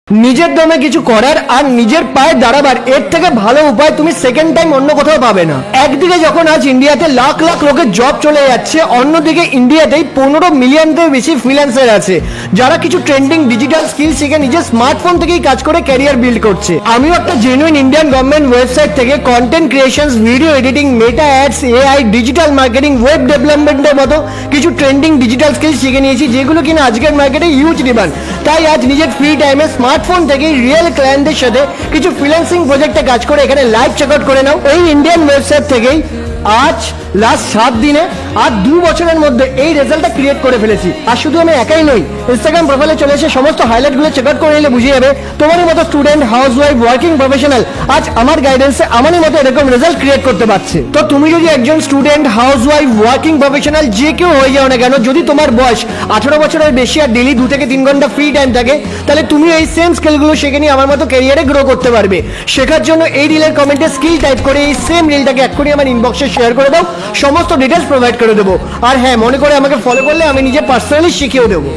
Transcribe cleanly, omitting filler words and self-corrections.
নিজের দমে কিছু করার আর নিজের পায়ে দাঁড়াবার এর থেকে ভালো উপায় তুমি সেকেন্ড টাইম অন্য কোথাও পাবে না। একদিকে যখন আজ ইন্ডিয়াতে লাখ লাখ লোকের জব চলে যাচ্ছে, অন্যদিকে ইন্ডিয়াতেই 15 মিলিয়নের বেশি ফ্রিল্যান্সার আছে যারা কিছু ট্রেন্ডিং ডিজিটাল স্কিল শিখে নিজের স্মার্টফোন থেকেই কাজ করে ক্যারিয়ার বিল্ড করছে। আমিও একটা জেনুইন ইন্ডিয়ান গভর্নমেন্ট ওয়েবসাইট থেকে কন্টেন্ট ক্রিয়েশনস, ভিডিও এডিটিং, মেটা ads, AI, digital marketing, web ডেভেলপমেন্টের মতো কিছু ট্রেন্ডিং ডিজিটাল স্কিল শিখে নিয়েছি, যেগুলো কিনা আজকের মার্কেটে হিউজ ডিমান্ড। তাই আজ নিজের ফ্রি টাইমে স্মার্টফোন থেকেই রিয়েল ক্লায়েন্টদের সাথে কিছু ফ্রিল্যান্সিং প্রজেক্টে কাজ করে এখানে লাইভ চেক আউট করে নাও। এই ইন্ডিয়ান ওয়েবসাইট থেকেই আজ লাস্ট 7 দিনে আর 2 বছরের মধ্যে এই রেজাল্টটা ক্রিয়েট করে ফেলেছি। আর শুধু আমি একাই নই, ইনস্টাগ্রাম প্রোফাইলে চলে এসে সমস্ত হাইলাইটগুলো চেক আউট করে নিলে বুঝে যাবে তোমারই মতো student, house wife, working professional আজ আমার গাইডেন্সে আমারই মতো এরকম রেজাল্ট ক্রিয়েট করতে পারছে। তো তুমি যদি একজন student, house wife, working professional যে কেউ হয়ে যাও না কেন, যদি তোমার বয়স 18 বছরের বেশি আর ডেলি 2 থেকে 3 ঘন্টা ফ্রি টাইম থাকে, তাহলে তুমি এই সেম স্কিলগুলো শিখে নিয়ে আমার মতো ক্যারিয়ারে গ্রো করতে পারবে। শেখার জন্য এই রিলের কমেন্টে স্কিল টাইপ করে এই সেম রিলটাকে এক্ষুনি আমার ইনবক্সে শেয়ার করে দাও, সমস্ত ডিটেলস প্রোভাইড করে দেবো। আর হ্যাঁ, মনে করে আমাকে ফলো করলে আমি নিজে পার্সোনালি শিখিয়েও দেবো।